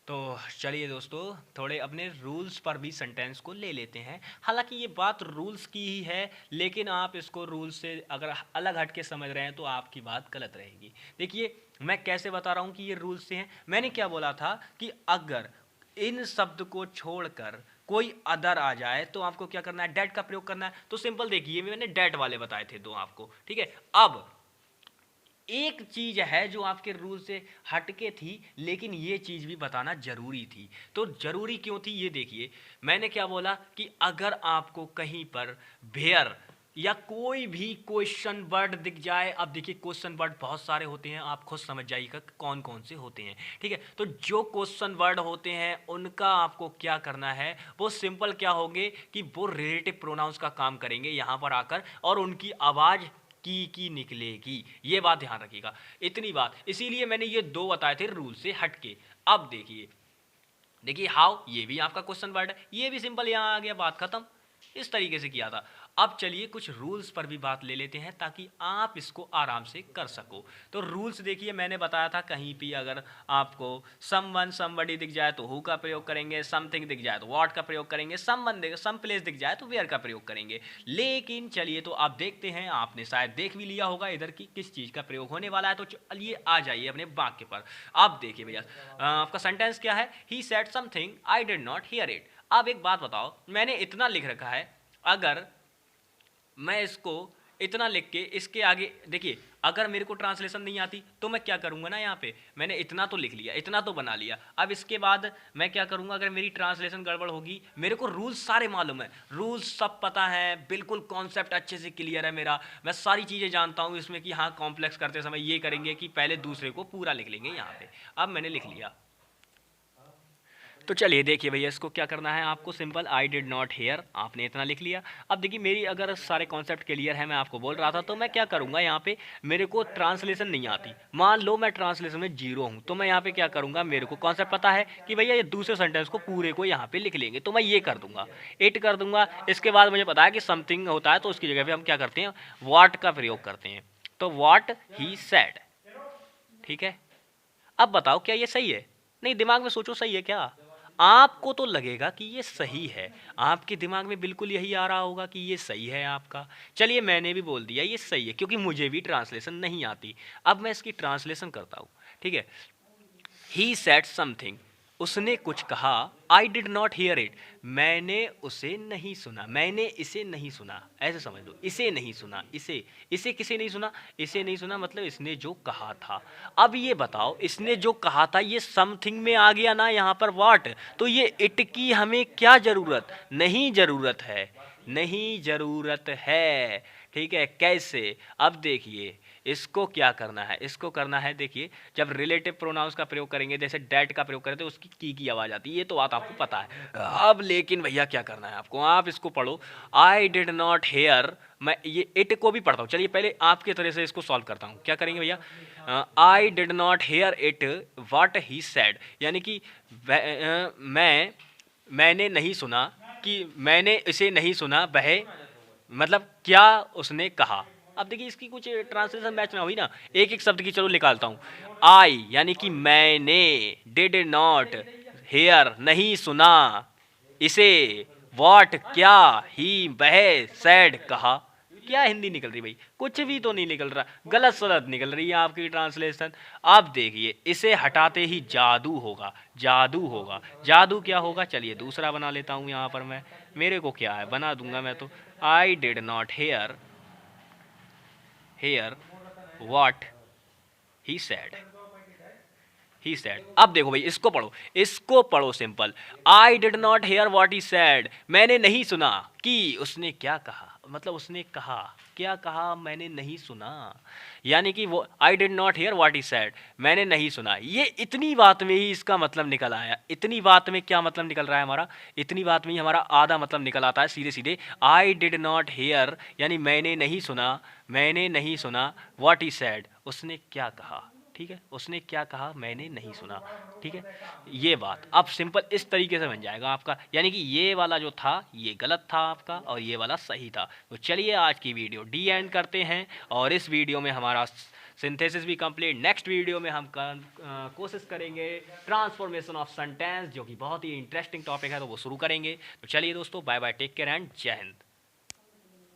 तो चलिए दोस्तों, थोड़े अपने रूल्स पर भी सेंटेंस को ले लेते हैं। हालांकि ये बात रूल्स की ही है, लेकिन आप इसको रूल्स से अगर अलग हट के समझ रहे हैं तो आपकी बात गलत रहेगी। देखिए, मैं कैसे बता रहा हूँ कि ये रूल्स से हैं। मैंने क्या बोला था कि अगर इन शब्द को छोड़कर कोई अदर आ जाए तो आपको क्या करना है, डेट का प्रयोग करना है। तो सिंपल देखिए, मैंने डेट वाले बताए थे दो आपको, ठीक है। अब एक चीज है जो आपके रूल से हटके थी, लेकिन ये चीज भी बताना जरूरी थी। तो जरूरी क्यों थी ये देखिए, मैंने क्या बोला कि अगर आपको कहीं पर भेयर या कोई भी क्वेश्चन वर्ड दिख जाए। अब देखिए, क्वेश्चन वर्ड बहुत सारे होते हैं, आप खुद समझ जाइएगा कौन कौन से होते हैं, ठीक है। तो जो क्वेश्चन वर्ड होते हैं उनका आपको क्या करना है, वो सिंपल क्या होंगे कि वो रिलेटिव प्रोनाउंस का काम करेंगे यहां पर आकर, और उनकी आवाज की निकलेगी। ये बात ध्यान रखिएगा, इतनी बात। इसीलिए मैंने ये दो बताए थे रूल से हटके। अब देखिए, देखिए हाउ, ये भी आपका क्वेश्चन वर्ड है, ये भी सिंपल, यहां आ गया, बात खत्म। इस तरीके से किया था। अब चलिए कुछ रूल्स पर भी बात ले लेते हैं ताकि आप इसको आराम से कर सको। तो रूल्स देखिए, मैंने बताया था कहीं भी अगर आपको समवन समबडी दिख जाए तो हु का प्रयोग करेंगे, समथिंग दिख जाए तो व्हाट का प्रयोग करेंगे, सम प्लेस दिख जाए तो वेयर का प्रयोग करेंगे। लेकिन चलिए, तो आप देखते हैं, आपने शायद देख भी लिया होगा इधर की किस चीज का प्रयोग होने वाला है। तो चलिए आ जाइए अपने वाक्य पर। आप देखिए भैया, आपका सेंटेंस क्या है, he said something I did not here it. अब एक बात बताओ, मैंने इतना लिख रखा है, अगर मैं इसको इतना लिख के इसके आगे देखिए, अगर मेरे को ट्रांसलेशन नहीं आती तो मैं क्या करूंगा ना, यहाँ पे मैंने इतना तो लिख लिया, इतना तो बना लिया। अब इसके बाद मैं क्या करूंगा, अगर मेरी ट्रांसलेशन गड़बड़ होगी, मेरे को रूल्स सारे मालूम है, रूल्स सब पता है, बिल्कुल कॉन्सेप्ट अच्छे से क्लियर है मेरा, मैं सारी चीज़ें जानता हूँ इसमें कि हाँ, कॉम्प्लेक्स करते समय ये करेंगे कि पहले दूसरे को पूरा लिख लेंगे यहाँ पे। अब मैंने लिख लिया, तो चलिए देखिए भैया, इसको क्या करना है आपको, simple I did not here, आपने इतना लिख लिया। अब देखिए, मेरी अगर सारे कॉन्सेप्ट क्लियर है, मैं आपको बोल रहा था, तो मैं क्या करूंगा, यहाँ पे मेरे को ट्रांसलेशन नहीं आती, मान लो मैं ट्रांसलेशन में जीरो हूँ, तो मैं यहाँ पे क्या करूंगा, मेरे को कॉन्सेप्ट पता है कि भैया ये दूसरे सेंटेंस को पूरे को यहाँ पे लिख लेंगे, तो मैं ये कर दूंगा, इट कर दूंगा। इसके बाद मुझे पता है कि समथिंग होता है, तो उसकी जगह पे हम क्या करते हैं, वाट का प्रयोग करते हैं, तो वाट ही सेड, ठीक है। अब बताओ, क्या ये सही है? नहीं, दिमाग में सोचो, सही है क्या? आपको तो लगेगा कि ये सही है, आपके दिमाग में बिल्कुल यही आ रहा होगा कि ये सही है आपका। चलिए, मैंने भी बोल दिया ये सही है, क्योंकि मुझे भी ट्रांसलेशन नहीं आती। अब मैं इसकी ट्रांसलेशन करता हूँ, ठीक है। ही सेड समथिंग, उसने कुछ कहा, I did not here it, मैंने उसे नहीं सुना, मैंने इसे नहीं सुना, ऐसे समझ लो, इसे नहीं सुना, इसे किसे नहीं सुना, इसे नहीं सुना, मतलब इसने जो कहा था। अब ये बताओ, इसने जो कहा था ये समथिंग में आ गया ना यहाँ पर व्हाट, तो ये इट की हमें क्या जरूरत, नहीं जरूरत है, नहीं जरूरत है, ठीक है। कैसे, अब देखिए, इसको क्या करना है, इसको करना है, देखिए, जब रिलेटिव प्रोनाउंस का प्रयोग करेंगे, जैसे डेट का प्रयोग करें, तो उसकी की आवाज आती है, ये तो बात आपको पता है। अब लेकिन भैया क्या करना है आपको, आप इसको पढ़ो, आई डिड नॉट हेयर, मैं ये इट को भी पढ़ता हूँ। चलिए पहले आपके तरह से इसको सॉल्व करता हूँ, क्या करेंगे भैया, I did not here it what he said, यानी कि मैंने नहीं सुना, कि मैंने इसे नहीं सुना, वह मतलब क्या उसने कहा। अब देखिए, इसकी कुछ ट्रांसलेशन मैच ना हुई ना, एक एक शब्द की चलो निकालता हूँ। आई यानी कि मैंने, डिड नॉट हेयर नहीं सुना इसे, वॉट क्या, ही वह, सैड कहा। क्या हिंदी निकल रही भाई, कुछ भी तो नहीं निकल रहा, गलत सलत निकल रही है आपकी ट्रांसलेशन। अब देखिए, इसे हटाते ही जादू होगा, जादू होगा, जादू क्या होगा, चलिए दूसरा बना लेता हूँ यहाँ पर मैं, मेरे को क्या है, बना दूंगा मैं तो। I did not here what he said, he said. अब देखो भाई, इसको पढ़ो, इसको पढ़ो simple, I did not here what he said, मैंने नहीं सुना कि उसने क्या कहा, मतलब उसने कहा, क्या कहा, मैंने नहीं सुना, यानी कि वो I did not here what he said, मैंने नहीं सुना। ये इतनी बात में ही इसका मतलब निकल आया, इतनी बात में क्या मतलब निकल रहा है हमारा, इतनी बात में ही हमारा आधा मतलब निकल आता है सीधे सीधे। आई डिड नॉट हेयर यानी मैंने नहीं सुना, मैंने नहीं सुना, व्हाट ही सेड उसने क्या कहा, ठीक है, उसने क्या कहा, मैंने नहीं सुना, ठीक है। ये बात अब सिंपल इस तरीके से बन जाएगा आपका, यानी कि ये वाला जो था ये गलत था आपका, और ये वाला सही था। तो चलिए आज की वीडियो डी एंड करते हैं, और इस वीडियो में हमारा सिंथेसिस भी कंप्लीट। नेक्स्ट वीडियो में हम कोशिश करेंगे ट्रांसफॉर्मेशन ऑफ सेंटेंस, जो कि बहुत ही इंटरेस्टिंग टॉपिक है, तो वो शुरू करेंगे। तो चलिए दोस्तों, bye bye, take care and जय हिंद।